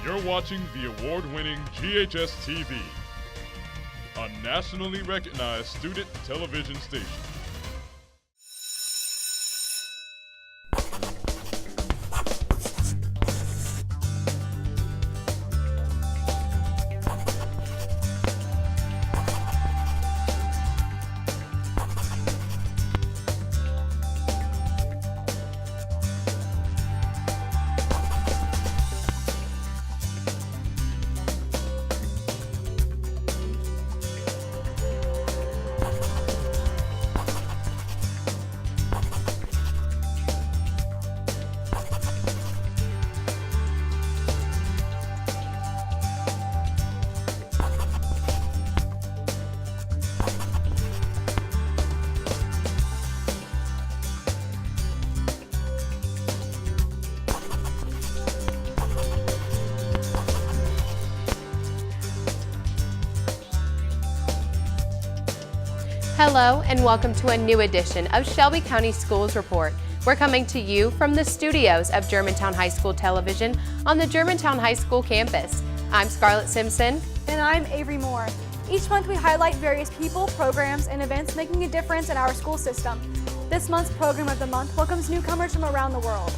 You're watching the award-winning GHS TV, a nationally recognized student television station. Hello and welcome to a new edition of Shelby County Schools Report. We're coming to you from the studios of Germantown High School Television on the Germantown High School campus. I'm Scarlett Simpson. And I'm Avery Moore. Each month we highlight various people, programs, and events making a difference in our school system. This month's Program of the Month welcomes newcomers from around the world.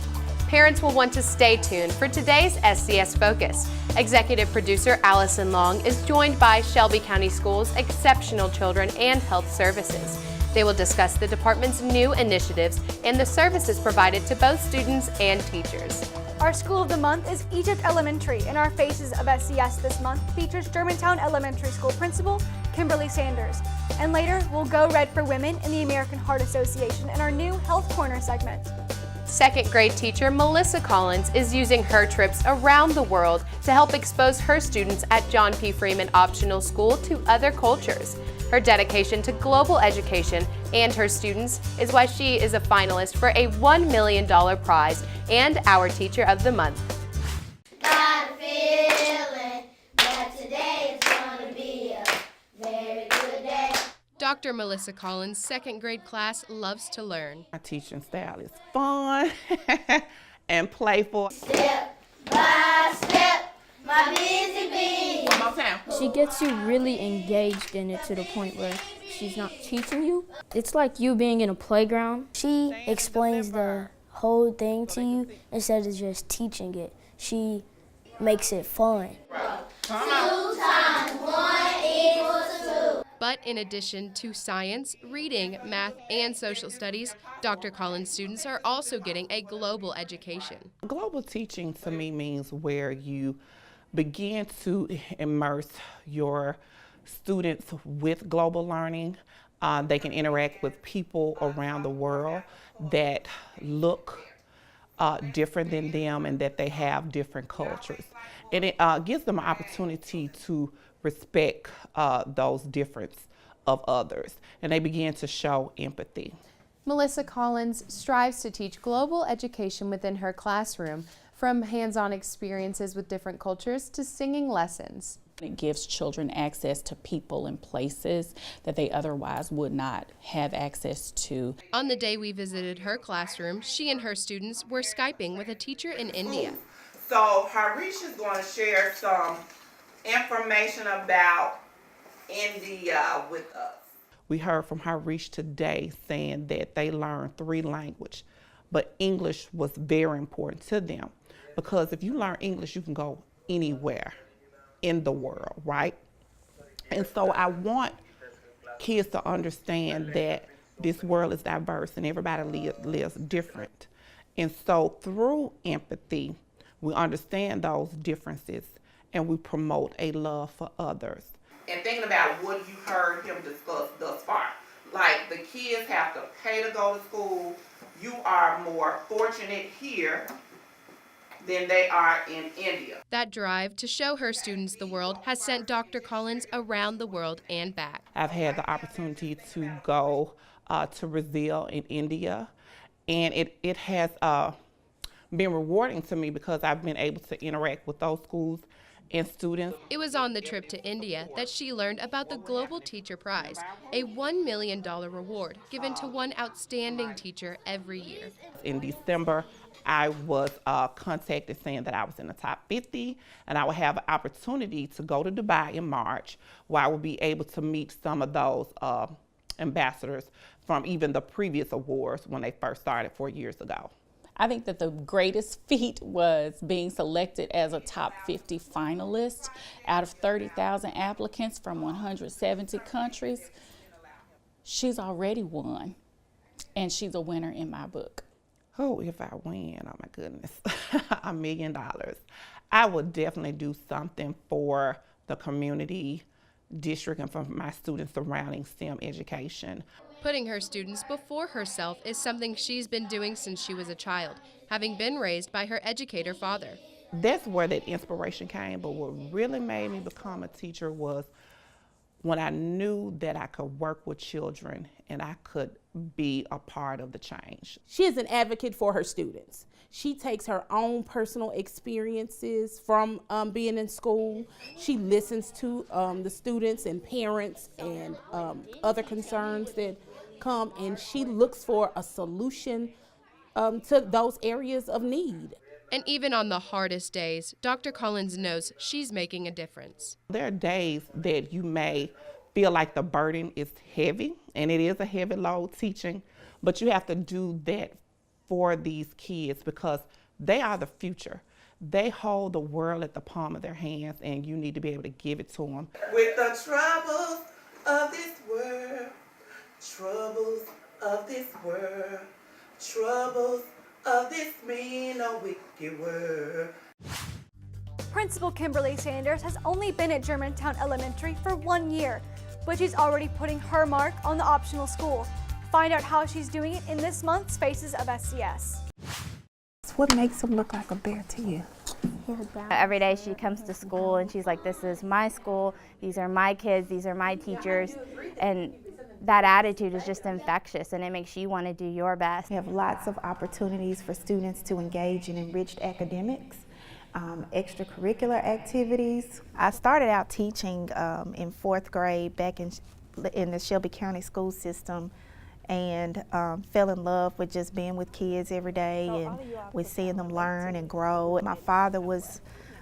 Parents will want to stay tuned for today's SCS Focus. Executive producer Allison Long is joined by Shelby County Schools Exceptional Children and Health Services. They will discuss the department's new initiatives and the services provided to both students and teachers. Our School of the Month is Egypt Elementary, and our Faces of SCS this month features Germantown Elementary School Principal Kimberly Sanders. And later, we'll go Red for Women in the American Heart Association in our new Health Corner segment. Second grade teacher Melissa Collins is using her trips around the world to help expose her students at John P. Freeman Optional School to other cultures. Her dedication to global education and her students is why she is a finalist for a $1 million prize and our Teacher of the Month. Got a feeling that today is gonna be a very good day. Dr. Melissa Collins' second grade class loves to learn. My teaching style is fun and playful. Step by step, my busy bee. One more time. She gets you really engaged in it to the point where she's not teaching you. It's like you being in a playground. She explains the whole thing to you instead of just teaching it. She makes it fun. 2 times 1 equals 2. But in addition to science, reading, math, and social studies, Dr. Collins' students are also getting a global education. Global teaching to me means where you begin to immerse your students with global learning. They can interact with people around the world that look different than them and that they have different cultures. And it gives them an opportunity to respect those differences of others, and they begin to show empathy. Melissa Collins strives to teach global education within her classroom, from hands-on experiences with different cultures to singing lessons. It gives children access to people and places that they otherwise would not have access to. On the day we visited her classroom, she and her students were Skyping with a teacher in India. So Harish is going to share some information about India with us. We heard from Harish today saying that they learned 3 languages, but English was very important to them because if you learn English, you can go anywhere in the world, right? And so I want kids to understand that this world is diverse and everybody lives different. And so through empathy, we understand those differences and we promote a love for others. And thinking about what you heard him discuss thus far, like the kids have to pay to go to school. You are more fortunate here than they are in India. That drive to show her students the world has sent Dr. Collins around the world and back. I've had the opportunity to go to Brazil and India, and it has been rewarding to me because I've been able to interact with those schools and students. It was on the trip to India that she learned about the Global Teacher Prize, a $1 million reward given to one outstanding teacher every year. In December, I was contacted saying that I was in the top 50 and I would have an opportunity to go to Dubai in March, where I would be able to meet some of those ambassadors from even the previous awards when they first started 4 years ago. I think that the greatest feat was being selected as a top 50 finalist out of 30,000 applicants from 170 countries. She's already won, and she's a winner in my book. Oh, if I win, oh my goodness, $1 million. I would definitely do something for the community district and for my students surrounding STEM education. Putting her students before herself is something she's been doing since she was a child, having been raised by her educator father. That's where that inspiration came, but what really made me become a teacher was when I knew that I could work with children and I could be a part of the change. She is an advocate for her students. She takes her own personal experiences from being in school. She listens to the students and parents and other concerns that come, and she looks for a solution to those areas of need. And even on the hardest days, Dr. Collins knows she's making a difference. There are days that you may feel like the burden is heavy, and it is a heavy load teaching, but you have to do that for these kids because they are the future. They hold the world at the palm of their hands, and you need to be able to give it to them. With the troubles of this world, troubles of this world, troubles of this mean or wicked world. Principal Kimberly Sanders has only been at Germantown Elementary for 1 year, but she's already putting her mark on the optional school. Find out how she's doing it in this month's Faces of SCS. What makes him look like a bear to you? Every day she comes to school and she's like, this is my school, these are my kids, these are my teachers, and that attitude is just infectious and it makes you want to do your best. We have lots of opportunities for students to engage in enriched academics, extracurricular activities. I started out teaching in 4th grade back in the Shelby County school system, and fell in love with just being with kids every day and with seeing them learn and grow. My father was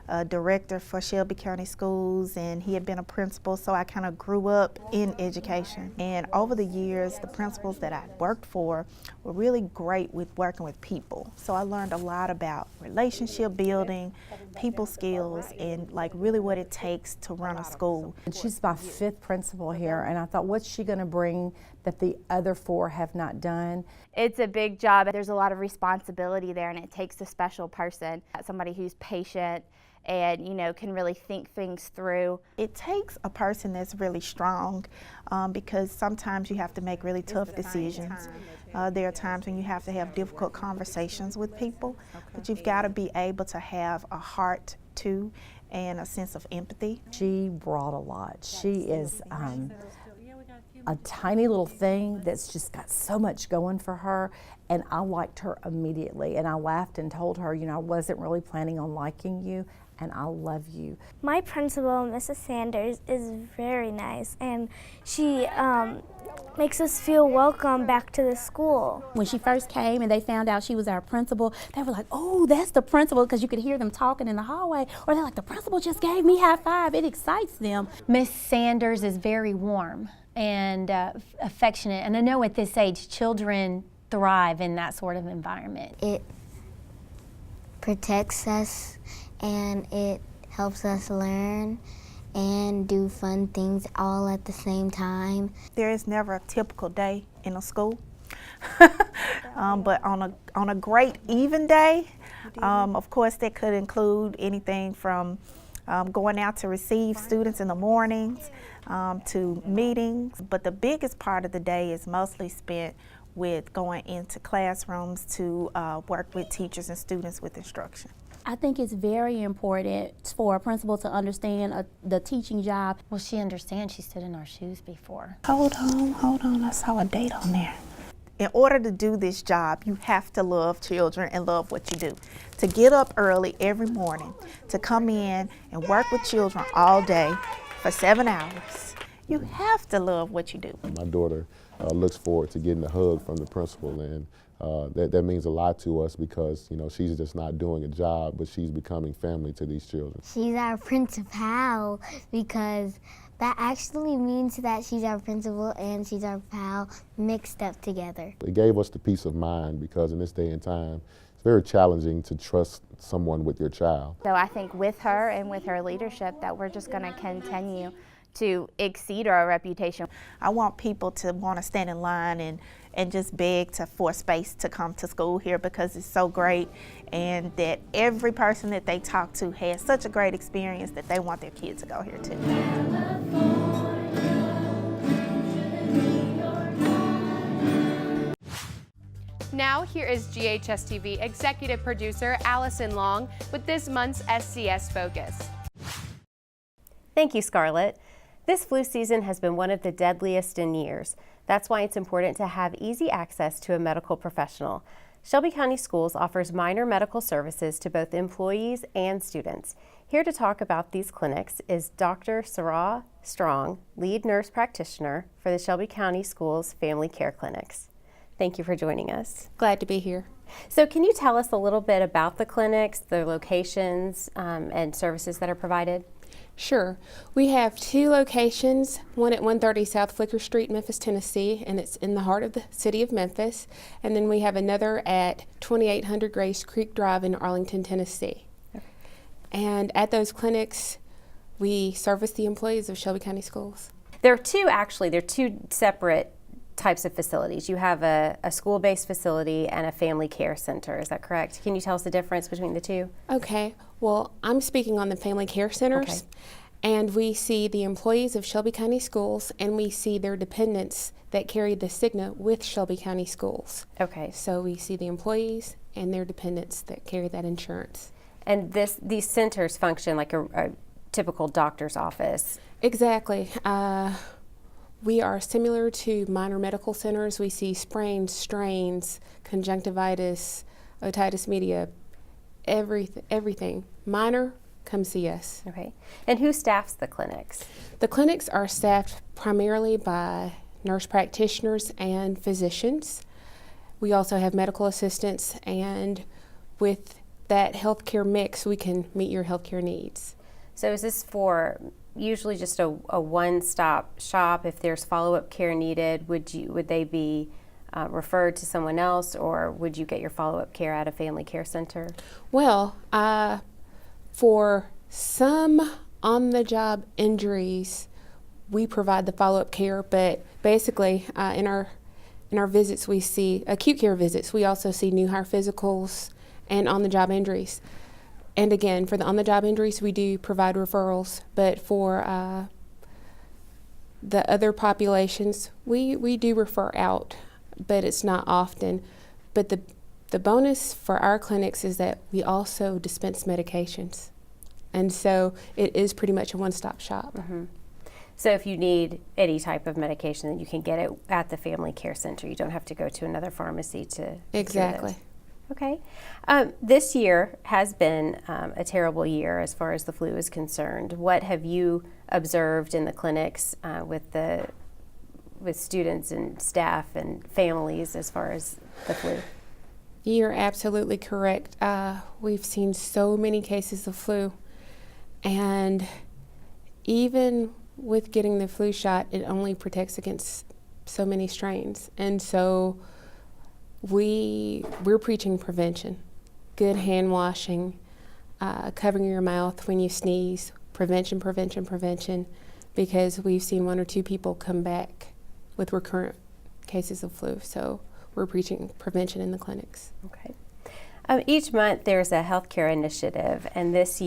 a director for Shelby County Schools, and he had been a principal, so I kind of grew up in education. And over the years, the principals that I worked for were really great with working with people. So I learned a lot about relationship building, people skills, and like really what it takes to run a school. She's my 5th principal here, and I thought, what's she going to bring that the other 4 have not done? It's a big job. There's a lot of responsibility there, and it takes a special person, somebody who's patient and, you know, can really think things through. It takes a person that's really strong because sometimes you have to make really tough decisions. There are times when you have to have difficult conversations with people, but you've got to be able to have a heart too and a sense of empathy. She brought a lot. She is a tiny little thing that's just got so much going for her, and I liked her immediately, and I laughed and told her, you know, I wasn't really planning on liking you, and I love you. My principal, Mrs. Sanders, is very nice, and she makes us feel welcome back to the school. When she first came and they found out she was our principal, they were like, oh, that's the principal, because you could hear them talking in the hallway, or they're like, the principal just gave me high five. It excites them. Miss Sanders is very warm and affectionate, and I know at this age children thrive in that sort of environment. It protects us and it helps us learn and do fun things all at the same time. There is never a typical day in a school, but on a great even day, of course that could include anything from going out to receive students in the mornings to meetings, but the biggest part of the day is mostly spent with going into classrooms to work with teachers and students with instruction. I think it's very important for a principal to understand the teaching job. Well, she understands. She stood in our shoes before. Hold on, I saw a date on there. In order to do this job, you have to love children and love what you do. To get up early every morning, to come in and work with children all day for 7 hours, you have to love what you do. My daughter looks forward to getting a hug from the principal, and that means a lot to us because, you know, she's just not doing a job, but she's becoming family to these children. She's our principal because that actually means that she's our principal and she's our pal mixed up together. It gave us the peace of mind because in this day and time, it's very challenging to trust someone with your child. So I think with her and with her leadership that we're just going to continue to exceed our reputation. I want people to want to stand in line and just beg for space to come to school here because it's so great, and that every person that they talk to has such a great experience that they want their kids to go here too. Now here is GHS TV executive producer Allison Long with this month's SCS Focus. Thank you, Scarlett. This flu season has been one of the deadliest in years. That's why it's important to have easy access to a medical professional. Shelby County Schools offers minor medical services to both employees and students. Here to talk about these clinics is Dr. Sarah Strong, lead nurse practitioner for the Shelby County Schools Family Care Clinics. Thank you for joining us. Glad to be here. So can you tell us a little bit about the clinics, the locations, and services that are provided? Sure. We have 2 locations, one at 130 South Flicker Street, Memphis, Tennessee, and it's in the heart of the city of Memphis. And then we have another at 2800 Grace Creek Drive in Arlington, Tennessee. Okay. And at those clinics, we service the employees of Shelby County Schools. There are 2 separate types of facilities. You have a school-based facility and a family care center, is that correct? Can you tell us the difference between the 2? Okay, well, I'm speaking on the family care centers, okay. And we see the employees of Shelby County Schools and we see their dependents that carry the Cigna with Shelby County Schools. Okay. So we see the employees and their dependents that carry that insurance. And these centers function like a typical doctor's office? Exactly. We are similar to minor medical centers. We see sprains, strains, conjunctivitis, otitis media, everything. Minor, come see us. Okay. And who staffs the clinics? The clinics are staffed primarily by nurse practitioners and physicians. We also have medical assistants, and with that healthcare mix, we can meet your healthcare needs. So is this for usually just a one-stop shop? If there's follow-up care needed, would they be referred to someone else, or would you get your follow-up care at a family care center? Well, for some on-the-job injuries, we provide the follow-up care, but basically in our visits we see acute care visits. We also see new hire physicals and on-the-job injuries. And again, for the on-the-job injuries, we do provide referrals, but for the other populations, we do refer out, but it's not often. But the bonus for our clinics is that we also dispense medications. And so it is pretty much a one-stop shop. Mm-hmm. So if you need any type of medication, then you can get it at the family care center. You don't have to go to another pharmacy to Exactly. Okay. This year has been a terrible year as far as the flu is concerned. What have you observed in the clinics with students and staff and families as far as the flu? You're absolutely correct. We've seen so many cases of flu, and even with getting the flu shot, it only protects against so many strains. And so we're preaching prevention, good hand washing, covering your mouth when you sneeze, prevention, because we've seen 1 or 2 people come back with recurrent cases of flu. So we're preaching prevention in the clinics. Okay. Each month there's a healthcare initiative, and this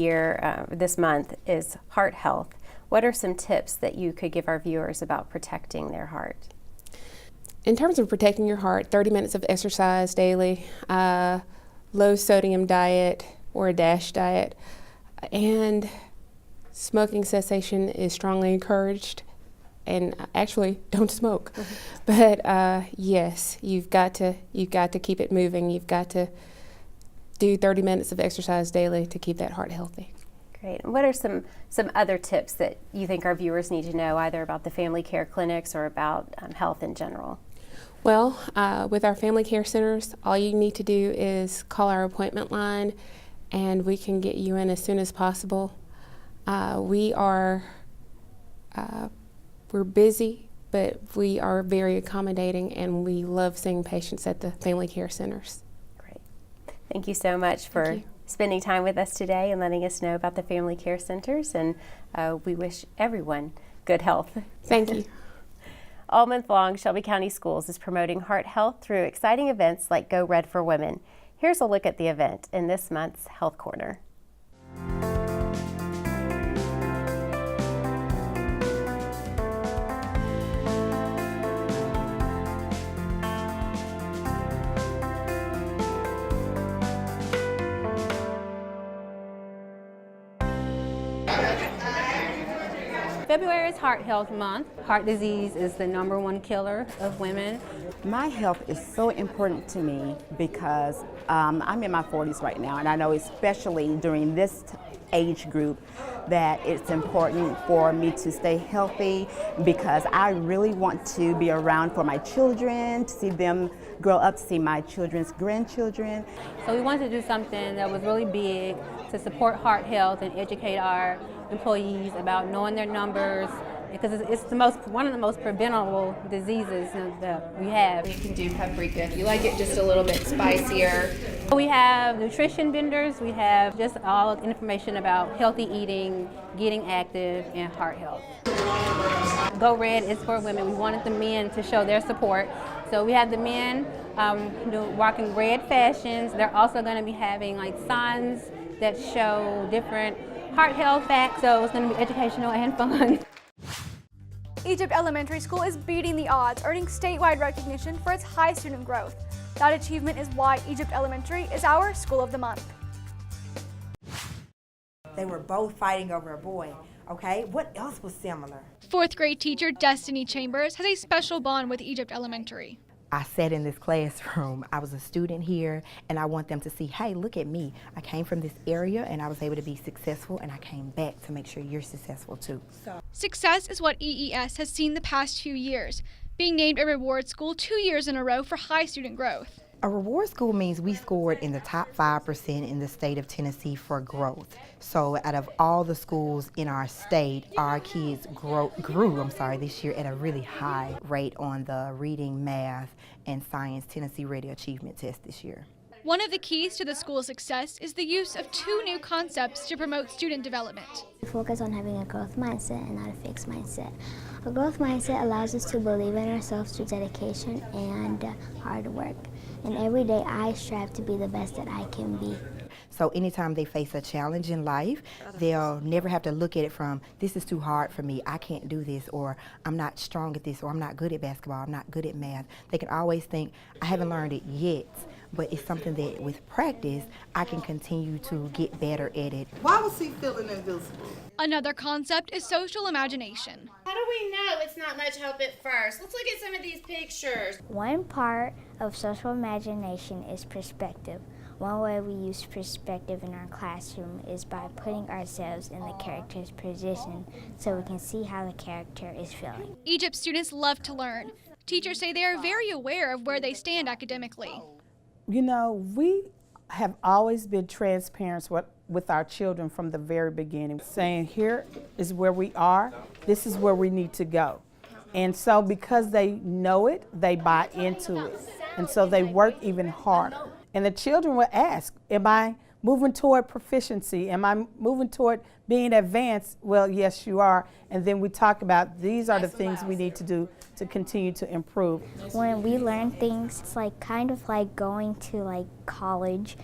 month is Heart Health. What are some tips that you could give our viewers about protecting their heart? In terms of protecting your heart, 30 minutes of exercise daily, low sodium diet or a DASH diet, and smoking cessation is strongly encouraged. And actually, don't smoke. Mm-hmm. But yes, you've got to keep it moving. You've got to do 30 minutes of exercise daily to keep that heart healthy. Great. And what are some other tips that you think our viewers need to know, either about the family care clinics or about health in general? Well, with our family care centers, all you need to do is call our appointment line and we can get you in as soon as possible. We're busy, but we are very accommodating and we love seeing patients at the family care centers. Great. Thank you so much for spending time with us today and letting us know about the family care centers, and we wish everyone good health. Thank you. All month long, Shelby County Schools is promoting heart health through exciting events like Go Red for Women. Here's a look at the event in this month's Health Corner. February is Heart Health Month. Heart disease is the #1 killer of women. My health is so important to me because I'm in my 40s right now, and I know especially during this age group that it's important for me to stay healthy because I really want to be around for my children, to see them grow up, to see my children's grandchildren. So we wanted to do something that was really big to support heart health and educate our employees about knowing their numbers, because it's one of the most preventable diseases that we have. You can do paprika if you like it just a little bit spicier. We have nutrition vendors, we have just all information about healthy eating, getting active, and heart health. Go Red is for women. We wanted the men to show their support. So we have the men rocking red fashions. They're also going to be having like signs that show different heart health facts, so it's going to be educational and fun. Egypt Elementary School is beating the odds, earning statewide recognition for its high student growth. That achievement is why Egypt Elementary is our School of the Month. They were both fighting over a boy, okay? What else was similar? 4th grade teacher Destiny Chambers has a special bond with Egypt Elementary. I sat in this classroom. I was a student here, and I want them to see, hey, look at me. I came from this area, and I was able to be successful, and I came back to make sure you're successful, too. Success is what EES has seen the past few years, being named a reward school 2 years in a row for high student growth. A reward school means we scored in the top 5% in the state of Tennessee for growth. So out of all the schools in our state, our kids grew this year at a really high rate on the reading, math, and science Tennessee Radio Achievement Test this year. One of the keys to the school's success is the use of 2 new concepts to promote student development. We focus on having a growth mindset and not a fixed mindset. A growth mindset allows us to believe in ourselves through dedication and hard work. And every day I strive to be the best that I can be. So anytime they face a challenge in life, they'll never have to look at it from, this is too hard for me, I can't do this, or I'm not strong at this, or I'm not good at basketball, I'm not good at math. They can always think, I haven't learned it yet, but it's something that with practice, I can continue to get better at it. Why was he feeling invisible? Another concept is social imagination. How do we know it's not much help at first? Let's look at some of these pictures. One part of social imagination is perspective. One way we use perspective in our classroom is by putting ourselves in the character's position so we can see how the character is feeling. Egypt students love to learn. Teachers say they are very aware of where they stand academically. You know, we have always been transparent with our children from the very beginning, saying here is where we are, this is where we need to go. And so because they know it, they buy into it. And so they work even harder. And the children will ask, am I moving toward proficiency? Am I moving toward being advanced? Well, yes, you are. And then we talk about these are the things we need to do to continue to improve. When we learn things, it's like kind of like going to like college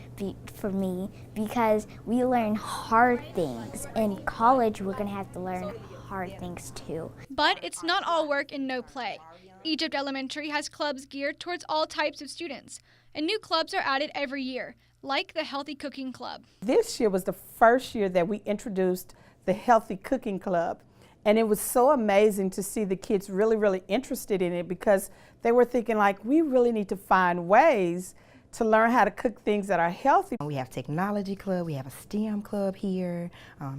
for me, because we learn hard things. In college, we're gonna have to learn hard things too. But it's not all work and no play. Egypt Elementary has clubs geared towards all types of students, and new clubs are added every year, like the Healthy Cooking Club. This year was the first year that we introduced the Healthy Cooking Club, and it was so amazing to see the kids really, really interested in it, because they were thinking like, we really need to find ways to learn how to cook things that are healthy. We have technology club, we have a STEM club here,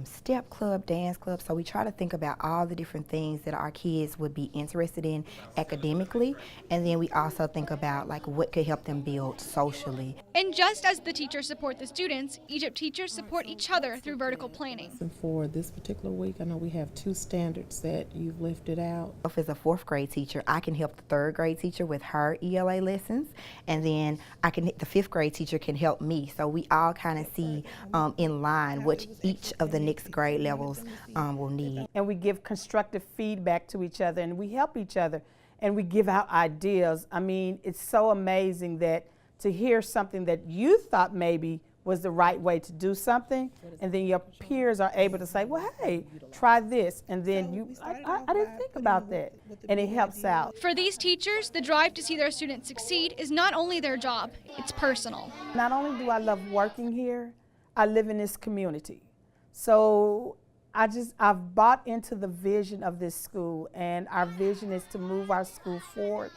step club, dance club. So we try to think about all the different things that our kids would be interested in academically. And then we also think about like what could help them build socially. And just as the teachers support the students, Egypt teachers support each other through vertical planning. And for this particular week, I know we have 2 standards that you've lifted out. As a 4th grade teacher, I can help the 3rd grade teacher with her ELA lessons, and then the 5th grade teacher can help me. So we all kind of see in line what each of the next grade levels will need. And we give constructive feedback to each other, and we help each other, and we give out ideas. I mean, it's so amazing that to hear something that you thought maybe was the right way to do something, and then your peers are able to say, well, hey, try this, and then I didn't think about that, and it helps out. For these teachers, the drive to see their students succeed is not only their job, it's personal. Not only do I love working here, I live in this community. So I've bought into the vision of this school, and our vision is to move our school forward.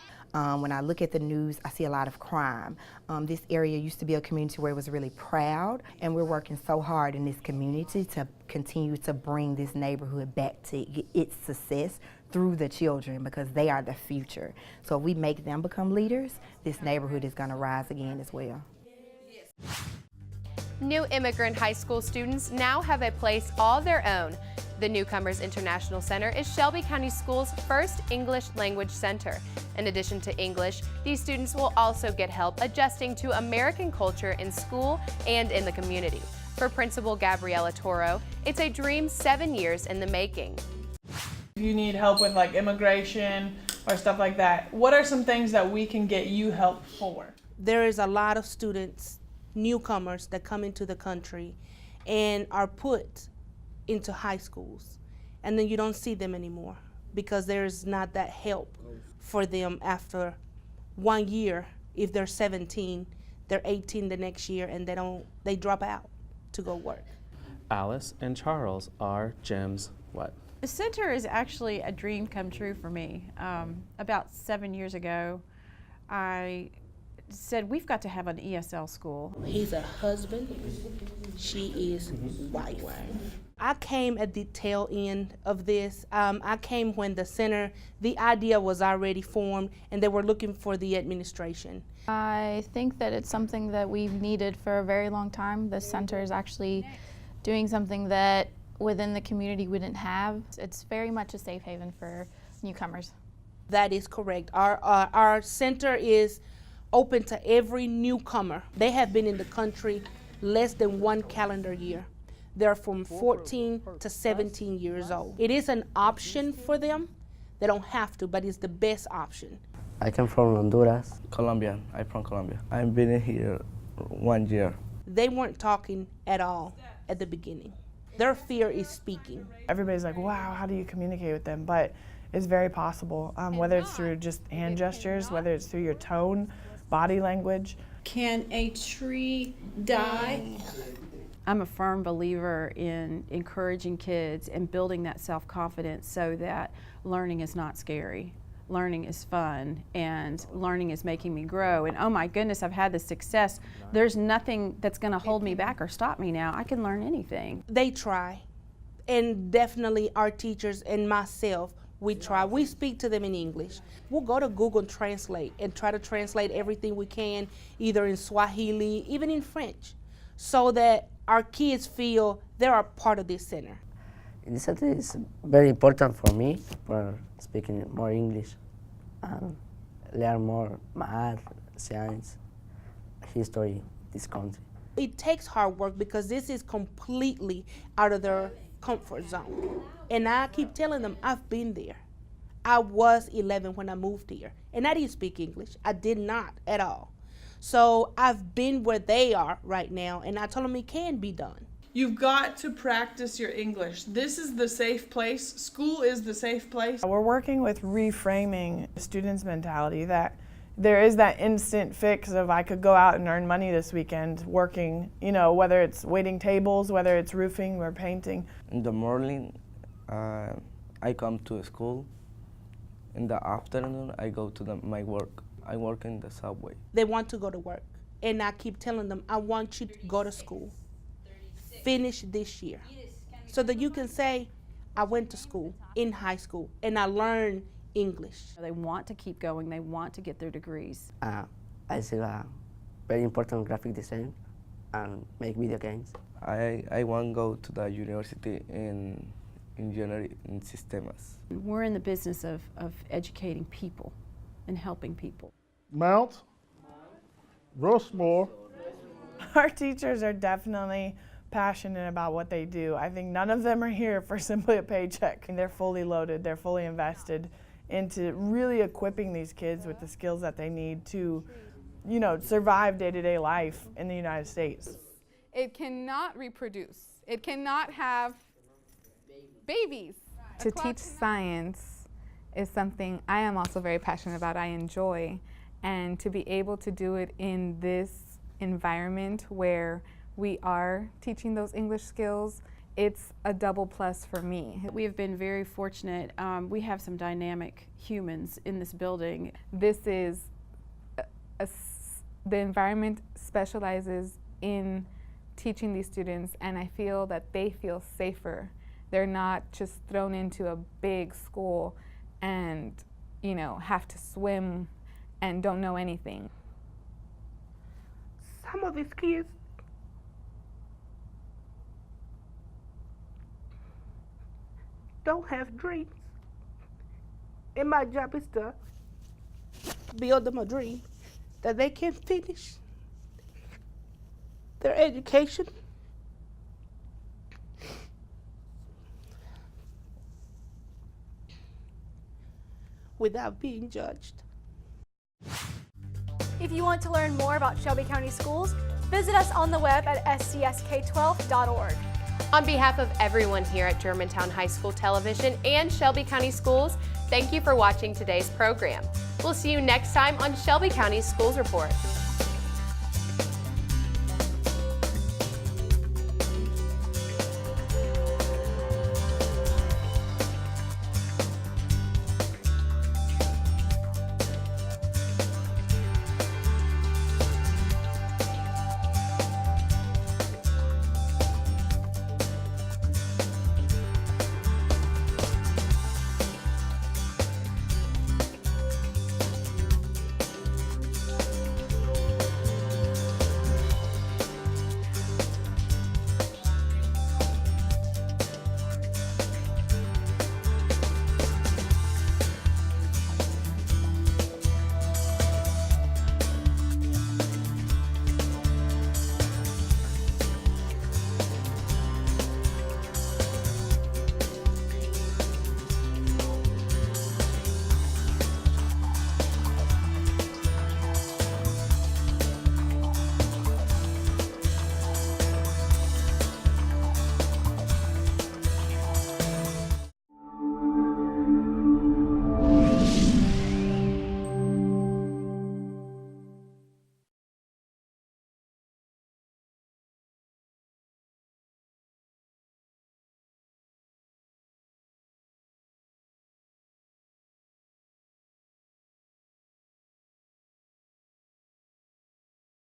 When I look at the news, I see a lot of crime. This area used to be a community where it was really proud, and we're working so hard in this community to continue to bring this neighborhood back to its success through the children, because they are the future. So if we make them become leaders, this neighborhood is going to rise again as well. New immigrant high school students now have a place all their own. The Newcomers International Center is Shelby County Schools' first English language center. In addition to English, these students will also get help adjusting to American culture in school and in the community. For Principal Gabriela Toro, it's a dream 7 years in the making. If you need help with like immigration or stuff like that, what are some things that we can get you help for? There is a lot of students, newcomers, that come into the country and are put into high schools, and then you don't see them anymore because there's not that help for them after 1 year. If they're 17, they're 18 the next year, and they drop out to go work. Alice and Charles are Jim's what? The center is actually a dream come true for me. About 7 years ago, I said we've got to have an ESL school. He's a husband, she is wife. I came at the tail end of this. I came when the idea was already formed and they were looking for the administration. I think that it's something that we've needed for a very long time. The center is actually doing something that within the community we didn't have. It's very much a safe haven for newcomers. That is correct. Our center is open to every newcomer. They have been in the country less than 1 calendar year. They're from 14 to 17 years old. It is an option for them. They don't have to, but it's the best option. I come from Honduras. Colombian. I'm from Colombia. I've been here 1 year. They weren't talking at all at the beginning. Their fear is speaking. Everybody's like, wow, how do you communicate with them? But it's very possible, whether it's through just hand gestures, whether it's through your tone, body language. Can a tree die? I'm a firm believer in encouraging kids and building that self-confidence so that learning is not scary. Learning is fun, and learning is making me grow. And oh my goodness, I've had this success. There's nothing that's going to hold me back or stop me now. I can learn anything. They try, and definitely our teachers and myself, we try. We speak to them in English. We'll go to Google Translate and try to translate everything we can, either in Swahili, even in French, so that our kids feel they're a part of this center. This center is very important for me for speaking more English and learn more math, science, history, this country. It takes hard work because this is completely out of their comfort zone. And I keep telling them, I've been there. I was 11 when I moved here, and I didn't speak English. I did not at all. So I've been where they are right now, and I told them it can be done. You've got to practice your English. This is the safe place. School is the safe place. We're working with reframing the students' mentality that there is that instant fix of I could go out and earn money this weekend working, whether it's waiting tables, whether it's roofing or painting. In the morning, I come to school. In the afternoon, I go to my work. I work in the subway. They want to go to work. And I keep telling them, I want you to go to school, finish this year, so that you can say, I went to school, in high school, and I learned English. They want to keep going, they want to get their degrees. I see a very important graphic design and make video games. I want to go to the university in engineering in systems. We're in the business of educating people and helping people. Mount Rushmore. Our teachers are definitely passionate about what they do. I think none of them are here for simply a paycheck. They're fully loaded, they're fully invested into really equipping these kids with the skills that they need to, you know, survive day-to-day life in the United States. It cannot reproduce. It cannot have babies. To teach science is something I am also very passionate about, I enjoy, and to be able to do it in this environment where we are teaching those English skills, it's a double plus for me. We have been very fortunate. We have some dynamic humans in this building. This is, the environment specializes in teaching these students, and I feel that they feel safer. They're not just thrown into a big school and, you know, have to swim and don't know anything. Some of these kids don't have dreams. And my job is to build them a dream that they can finish their education without being judged. If you want to learn more about Shelby County Schools, visit us on the web at scsk12.org. On behalf of everyone here at Germantown High School Television and Shelby County Schools, thank you for watching today's program. We'll see you next time on Shelby County Schools Report.